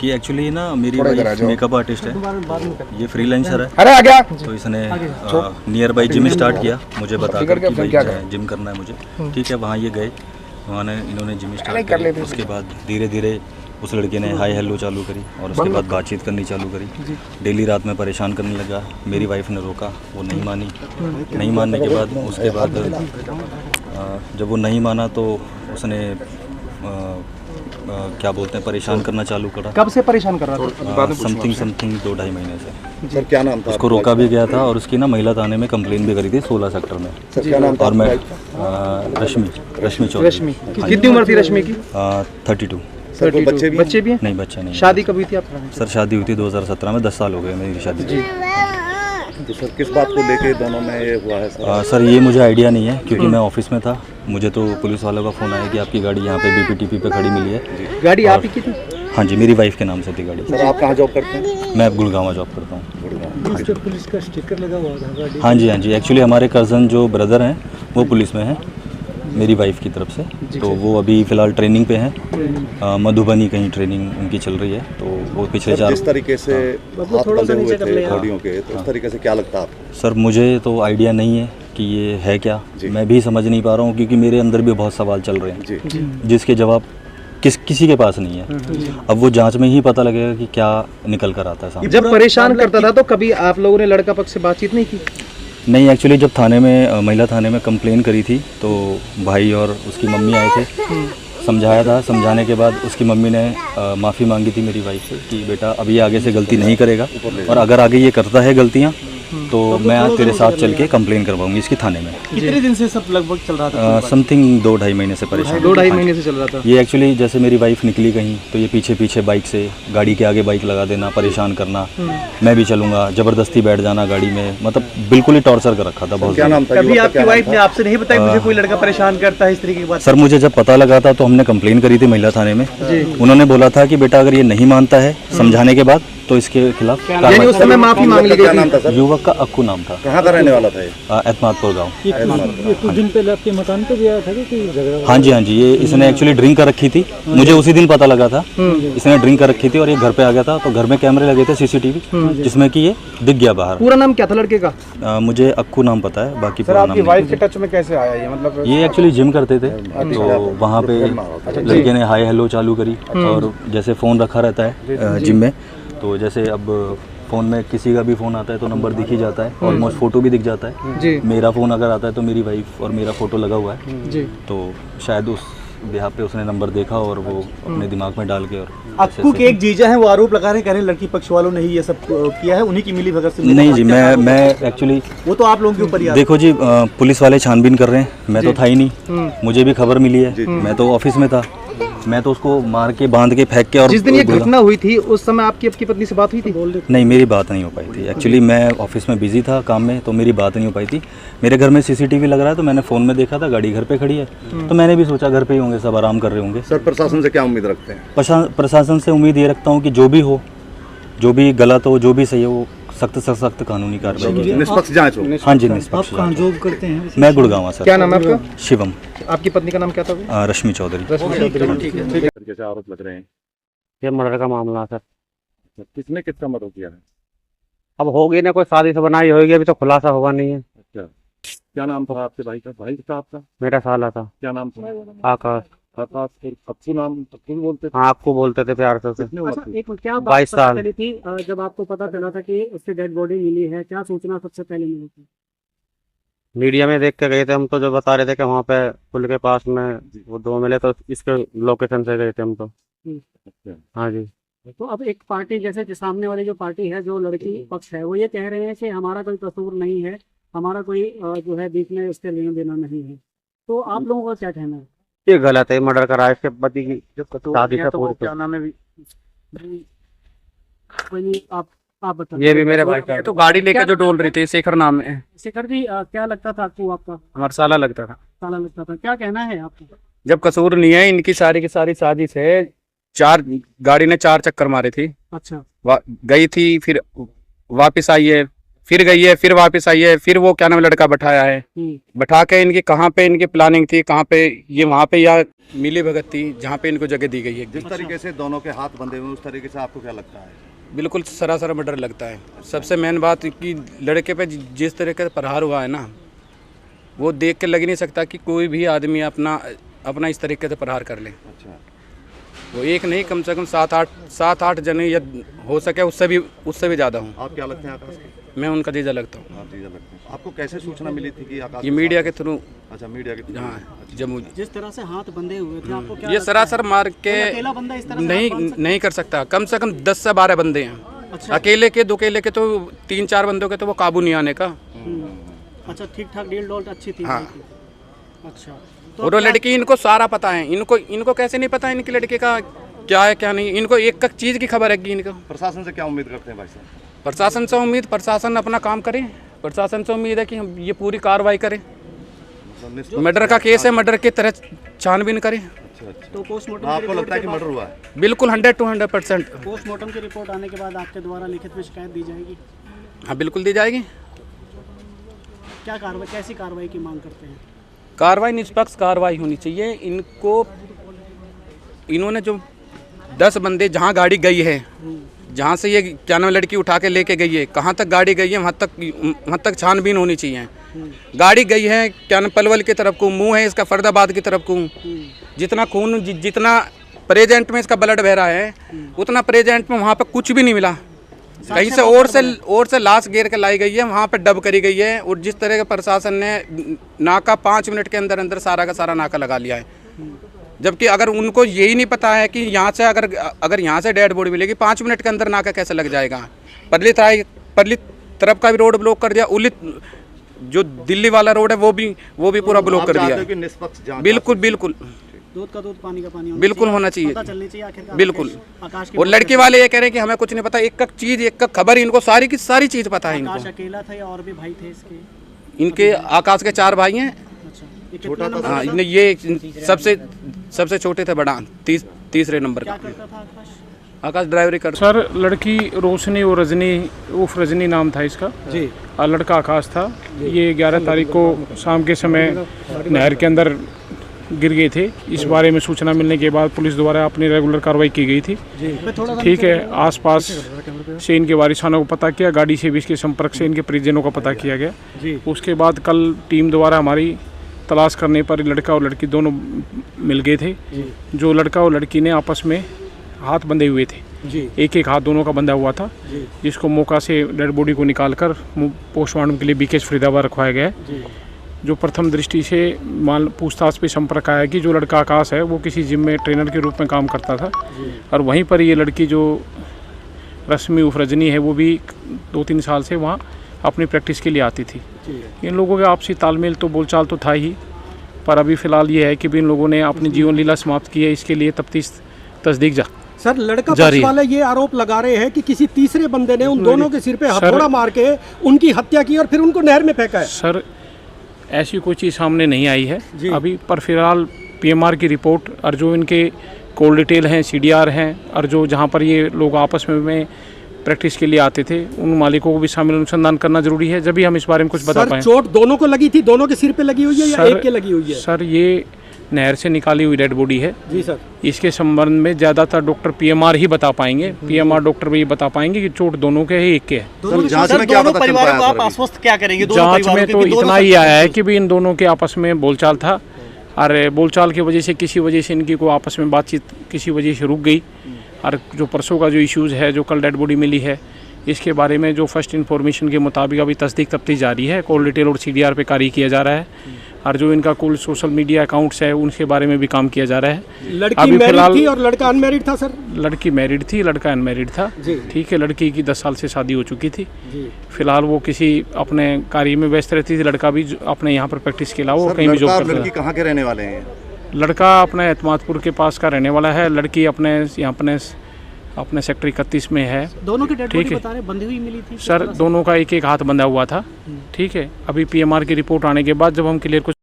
कि एक्चुअली ना मेरी वाइफ मेकअप आर्टिस्ट है, ये फ्रीलांसर है। अरे आ गया। तो इसने नियर बाई जिम स्टार्ट किया मुझे बताकर कि भाई जिम करना है मुझे। ठीक है, वहाँ ये गए, वहाँ इन्होंने जिम स्टार्ट कर लिया। उसके बाद धीरे धीरे उस लड़के ने हाय हेलो चालू करी और उसके बाद बातचीत करनी चालू करी। डेली रात में परेशान करने लगा। मेरी वाइफ ने रोका, वो नहीं मानी। नहीं मानने के बाद उसके बाद जब वो नहीं माना तो उसने क्या बोलते हैं परेशान करना चालू करा। कब से परेशान कर रहा था? समथिंग 2-2.5 महीने से। सर क्या नाम था? उसको रोका भी गया था और उसकी ना महिला थाने में कंप्लेन भी करी थी 16 सेक्टर में। सर क्या नाम था? और मैं रश्मि चौधरी। कितनी उम्र थी रश्मि की? 32। सर कोई बच्चे भी हैं? नहीं, बच्चे नहीं। शादी कब हुई थी आपकी? सर शादी हुई थी 2017 में, 10 साल हो गए मेरी शादी जी। तो सर किस बात को लेके दोनों में ये हुआ है सर? सर ये मुझे आइडिया नहीं है क्योंकि मैं ऑफिस में था। मुझे तो पुलिस वालों का फ़ोन आया कि आपकी गाड़ी यहाँ पे बीपीटीपी पे खड़ी मिली है। गाड़ी आप ही की थी? हाँ जी, मेरी वाइफ के नाम से थी गाड़ी। सर आप कहाँ जॉब करते हैं? मैं अब गुड़गांव जॉब करता हूँ। पुलिस का स्टिकर लगा हुआ था गाड़ी? हाँ जी, एक्चुअली हमारे कज़न जो ब्रदर हैं वो पुलिस में हैं मेरी वाइफ की तरफ से। तो वो अभी फ़िलहाल ट्रेनिंग पे हैं, मधुबनी कहीं ट्रेनिंग उनकी चल रही है। तो वो पिछले 4 जिस तरीके से हाथ बंधे हुए थे बॉडियों के, तो उस तरीके से क्या लगता है आपको? सर मुझे तो आइडिया नहीं है कि ये है क्या, मैं भी समझ नहीं पा रहा हूँ क्योंकि मेरे अंदर भी बहुत सवाल चल रहे हैं जिसके जवाब किसी के पास नहीं है। अब वो जांच में ही पता लगेगा कि क्या निकल कर आता है सामने। जब परेशान करता था तो कभी आप लोगों ने लड़का पक्ष से बातचीत नहीं की? नहीं, एक्चुअली जब थाने में महिला थाने में कंप्लेन करी थी तो भाई और उसकी मम्मी आए थे, समझाया था। समझाने के बाद उसकी मम्मी ने माफ़ी मांगी थी मेरी वाइफ से कि बेटा अब ये आगे से गलती नहीं करेगा और अगर आगे ये करता है गलतियाँ तो मैं आज तेरे साथ चल के कंप्लेन करवाऊंगी इसकी थाने में। कितने दिन से सब लगभग चल रहा था? समथिंग 2-2.5 महीने से परेशान। 2-2.5 महीने से चल रहा था। ये एक्चुअली जैसे मेरी वाइफ निकली कहीं तो ये पीछे पीछे बाइक से, गाड़ी के आगे बाइक लगा देना, परेशान करना, मैं भी चलूंगा, ज़बरदस्ती बैठ जाना गाड़ी में, मतलब बिल्कुल ही टॉर्चर कर रखा था बहुत। क्या नाम था? कभी आपकी वाइफ ने आपसे नहीं बताया मुझे कोई लड़का परेशान करता है इस तरीके की बात? सर मुझे जब पता लगा था तो हमने कंप्लेन करी थी महिला थाने में। उन्होंने बोला था कि बेटा अगर ये नहीं मानता है समझाने के बाद तो इसके खिलाफ यानी उस समय माफी मांग ली गई थी। युवक का अक्कू नाम था। कहाँ का रहने वाला था ये? एतमादपुर गाँव। कुछ दिन पहले आपके मकान पे भी आया था कि झगड़ा? हाँ जी, ये इसने एक्चुअली ड्रिंक कर रखी थी। मुझे उसी दिन पता लगा था इसने ड्रिंक कर रखी थी और ये घर पे आ गया था। तो घर में कैमरे लगे थे CCTV जिसमें कि ये दिख गया बाहर। पूरा नाम क्या था लड़के का? मुझे अक्कू नाम पता है, बाकी पूरा नाम नहीं। वाइफ के टच में कैसे आया ये? मतलब ये एक्चुअली जिम करते थे तो वहाँ पे लड़के ने हाय हेलो चालू करी और जैसे फ़ोन रखा रहता है जिम में, तो जैसे अब फ़ोन में किसी का भी फ़ोन आता है तो नंबर दिख ही जाता है, ऑलमोस्ट फ़ोटो भी दिख जाता है। मेरा फ़ोन अगर आता है तो मेरी वाइफ और मेरा फ़ोटो लगा हुआ है। तो शायद उस बिहाफ पे उसने नंबर देखा और वो अपने दिमाग में डाल के और अक्कू के एक जीजा हैं, वो आरोप लगा रहे हैं, कह रहे हैं लड़की पक्ष वालों ने ही ये सब किया है, उन्हीं की मिली भगत से। नहीं जी, मैं एक्चुअली वो तो आप लोगों के ऊपर ही देखो जी, पुलिस वाले छानबीन कर रहे हैं, मैं तो था ही नहीं। मुझे भी खबर मिली है, मैं तो ऑफिस में था। मैं तो उसको मार के बांध के फेंक के और जिस दिन ये घटना हुई थी उस समय आपकी पत्नी से बात हुई थी? नहीं, मेरी बात नहीं हो पाई थी। एक्चुअली मैं ऑफिस में बिजी था काम में, तो मेरी बात नहीं हो पाई थी। मेरे घर में CCTV लग रहा है तो मैंने फ़ोन में देखा था, गाड़ी घर पे खड़ी है तो मैंने भी सोचा घर पे ही होंगे, सब आराम कर रहे होंगे। सर प्रशासन से क्या उम्मीद रखते हैं? प्रशासन से उम्मीद ये रखता हूँ कि जो भी हो, जो भी गलत हो, जो भी सही हो, सख्त से सख्त कानूनी कार्रवाई की। निष्पक्ष जांच हो। हाँ जी, निष्पक्ष। कहाँ जॉब करते हैं? मैं गुड़गांव सर। क्या नाम है आपका? शिवम। आपकी पत्नी का नाम क्या था? रश्मि चौधरी। कैसे आरोप लग रहे हैं? ये मर्डर का मामला सर। किसने किसका मर्डर किया है? अब होगी ना, कोई शादी से बनाई होगी, अभी तो खुलासा हुआ नहीं है। अच्छा, क्या नाम था आपके भाई का? भाई था आपका? मेरा साला था। क्या नाम था? आकाश। आकाश। अक्कू नाम? अक्कू बोलते थे? हाँ, आपको बोलते थे प्यार से। कितने उम्र थी? एक मिनट, क्या 22 साल। चली थी जब आपको पता चला था कि उससे डेड बॉडी मिली है, क्या सूचना सबसे पहले मिली थी? मीडिया में देख के गए थे हम, तो जो बता रहे थे कि वहाँ पे पुल के पास में वो 2 मिले, तो इसके लोकेशन से गए थे हम तो। अच्छा। हाँ जी। तो अब एक पार्टी जैसे सामने वाली जो पार्टी है, जो लड़की पक्ष है, वो ये कह रहे हैं कि हमारा कोई कसूर नहीं है, हमारा कोई जो है बीच में उससे लेना देना नहीं है, तो आप लोगों का क्या कहना है? ये गलत है, मर्डर करा इसके पति की शादी से पूरी। क्या नाम है? आप बताइए। ये भी मेरे भाई का। तो गाड़ी लेकर जो डोल रही थी, शेखर नाम है। शेखर जी, क्या लगता था आपको? आपका हमारा साला लगता था। साला लगता था, क्या कहना है आपका? जब कसूर नहीं है, इनकी सारी की सारी साजिश है। गाड़ी ने 4 चक्कर मारे थी। अच्छा। गई थी, फिर वापस आई है, फिर गई है, फिर वापस आई है, फिर वो क्या नाम लड़का बैठाया है। बैठा के इनकी कहाँ पे इनकी प्लानिंग थी, कहाँ पे ये वहाँ पे या मिली भगत थी जहाँ पे इनको जगह दी गई है। जिस तरीके से दोनों के हाथ बंधे हुए उस तरीके से आपको क्या लगता है? बिल्कुल सरासर मर्डर लगता है। सबसे मेन बात कि लड़के पे जिस तरीके से प्रहार हुआ है ना, वो देख के लग नहीं सकता कि कोई भी आदमी अपना इस तरीके से प्रहार कर ले। अच्छा, वो एक नहीं, कम से कम 7-8 जने या हो सके उससे भी ज़्यादा हूँ। आप क्या लगते हैं आकाश के? मैं उनका जीजा लगता हूँ। आप जीजा लगते हैं। आपको कैसे सूचना मिली थी कि आकाश ये मीडिया के थ्रू। अच्छा, मीडिया के थ्रू। हाँ, जम्मू। जिस तरह से हाथ बंधे हुए थे, आपको क्या ये सरासर मार के अकेला बंदा इस तरह से नहीं कर सकता। कम से कम 10 से 12 बंदे हैं। अच्छा। अकेले के 2 अकेले के तो 3-4 बंदों के तो वो काबू नहीं आने का। अच्छा, ठीक ठाक डील डॉल अच्छी थी। हाँ। अच्छा, और वो लड़की, इनको सारा पता है। इनको कैसे नहीं पता इनकी लड़के का क्या है क्या नहीं। इनको एक चीज़ की खबर है कि इनको। प्रशासन से क्या उम्मीद करते हैं भाई साहब? प्रशासन से उम्मीद, प्रशासन अपना काम करे। प्रशासन से उम्मीद है कि हम ये पूरी कार्रवाई करें। मर्डर का केस है, मर्डर की तरह छानबीन करें। अच्छा, तो पोस्टमार्टम आपको लगता है कि मर्डर हुआ है? बिल्कुल 100-200%। पोस्टमार्टम की रिपोर्ट आने के बाद आपके द्वारा लिखित में शिकायत दी जाएगी? हाँ, बिल्कुल दी जाएगी। क्या कार्रवाई, कैसी कार्रवाई की मांग करते हैं? कार्रवाई निष्पक्ष कार्रवाई होनी चाहिए। इन्होंने जो 10 बंदे जहाँ गाड़ी गई है, जहाँ से ये क्या नाम लड़की उठा के लेके गई है, कहाँ तक गाड़ी गई है, वहाँ तक छानबीन होनी चाहिए। गाड़ी गई है क्या नाम पलवल की तरफ को, मुंह है इसका फरीदाबाद की तरफ को। जितना खून जितना प्रेजेंट में इसका ब्लड बह रहा है, उतना प्रेजेंट में वहाँ पे कुछ भी नहीं मिला। कहीं से और से लाश घेर के लाई गई है, वहाँ पे डब करी गई है। और जिस तरह के प्रशासन ने नाका 5 मिनट के अंदर अंदर सारा का सारा नाका लगा लिया है। जबकि अगर उनको यही नहीं पता है कि यहाँ से अगर यहाँ से डेड बॉडी मिलेगी, 5 मिनट के अंदर नाका कैसे लग जाएगा। परली तरफ का भी रोड ब्लॉक कर दिया, उली जो दिल्ली वाला रोड है वो भी पूरा ब्लॉक कर दिया। बिल्कुल दूध का दूध, पानी का पानी बिल्कुल होना चाहिए। पता चलनी चाहिए आखिरकार। बिल्कुल। आकाश और लड़के वाले ये कह रहे हैं कि हमें कुछ नहीं पता। एक खबर इनको सारी की सारी चीज पता है। आकाश इनको अकेला था या और भी भाई थे इसके? इनके आकाश के 4 भाई हैं। अच्छा, ये कितना नंबर हाँ, ये सबसे छोटे थे, बड़ा तीसरे नंबर क्या का। करता था आकाश? आकाश ड्राइवरी कर। सर, लड़की रोशनी और रजनी उर्फ रजनी नाम था इसका जी, और लड़का आकाश था। ये 11 तारीख को शाम के समय नहर के अंदर गिर गए थे। इस बारे में सूचना मिलने के बाद पुलिस द्वारा अपनी रेगुलर कार्रवाई की गई थी। ठीक है, आसपास से इनके वारिसानों को पता किया, गाड़ी से भी इसके संपर्क से इनके परिजनों का पता किया गया। उसके बाद कल टीम द्वारा हमारी तलाश करने पर लड़का और लड़की दोनों मिल गए थे। जो लड़का और लड़की ने आपस में हाथ बंधे हुए थे, एक हाथ दोनों का बंधा हुआ था, जिसको मौका से डेड बॉडी को निकालकर पोस्टमार्टम के लिए बीकेएस फरीदाबाद रखवाया गया है। जो प्रथम दृष्टि से पूछताछ पे संपर्क आया कि जो लड़का आकाश है वो किसी जिम में ट्रेनर के रूप में काम करता था, और वहीं पर ये लड़की जो रश्मि उर्फ रजनी है वो भी 2-3 साल से वहाँ अपनी प्रैक्टिस के लिए आती थी। इन लोगों के आपसी तालमेल तो बोलचाल तो था ही, पर अभी फ़िलहाल ये है कि भी इन लोगों ने अपनी जीवन लीला समाप्त की है। इसके लिए तफ्तीश तस्दीक सर, लड़का पक्ष वाले ये आरोप लगा रहे हैं कि किसी तीसरे बंदे ने उन दोनों के सिर पे हथौड़ा मार के उनकी हत्या की और फिर उनको नहर में फेंका है। सर, ऐसी कोई चीज़ सामने नहीं आई है अभी, पर फिलहाल पीएमआर की रिपोर्ट और जो इनके कॉल डिटेल हैं, सीडीआर हैं, और जो जहां पर ये लोग आपस में प्रैक्टिस के लिए आते थे उन मालिकों को भी शामिल अनुसंधान करना जरूरी है, जब भी हम इस बारे में कुछ बता पाएं। चोट दोनों को लगी थी? दोनों के सिर पे लगी हुई है या एक के लगी हुई है? सर, ये नहर से निकाली हुई डेड बॉडी है जी सर। इसके संबंध में ज़्यादातर डॉक्टर पीएमआर ही बता पाएंगे। पीएमआर डॉक्टर भी ये बता पाएंगे कि चोट दोनों के है, एक के है। जांच में क्या पता चल पाया? आप आश्वस्त क्या करेंगे? जांच में तो इतना ही आया है कि भी इन दोनों के आपस में बोलचाल था, और बोलचाल की वजह से किसी वजह से इनकी को आपस में बातचीत किसी वजह से रुक गई। और जो परसों का जो इश्यूज़ है, जो कल डेड बॉडी मिली है, इसके बारे में जो फर्स्ट इन्फॉर्मेशन के मुताबिक अभी तस्दीक तफ्तीश जारी है। कॉल डिटेल और सीडीआर पे कार्य किया जा रहा है, और जो इनका कुल सोशल मीडिया अकाउंट्स है उनके बारे में भी काम किया जा रहा है। लड़की मैरिड थी और लड़का अनमैरिड था सर? लड़की मैरिड थी, लड़का अनमैरिड था। ठीक है, लड़की की 10 साल से शादी हो चुकी थी। फिलहाल वो किसी अपने कार्य में व्यस्त रहती थी। लड़का भी अपने यहाँ पर प्रैक्टिस के अलावा कहीं भी जॉब करता था। लड़की कहाँ के रहने वाले हैं? लड़का अपने एतमादपुर के पास का रहने वाला है। लड़की अपने यहाँ अपने सेक्टर 31 में है। दोनों की डेड बॉडी बता रहे बंधी हुई मिली थी सर, दोनों का एक हाथ बंधा हुआ था। ठीक है, अभी पीएमआर की रिपोर्ट आने के बाद जब हम क्लियर कुछ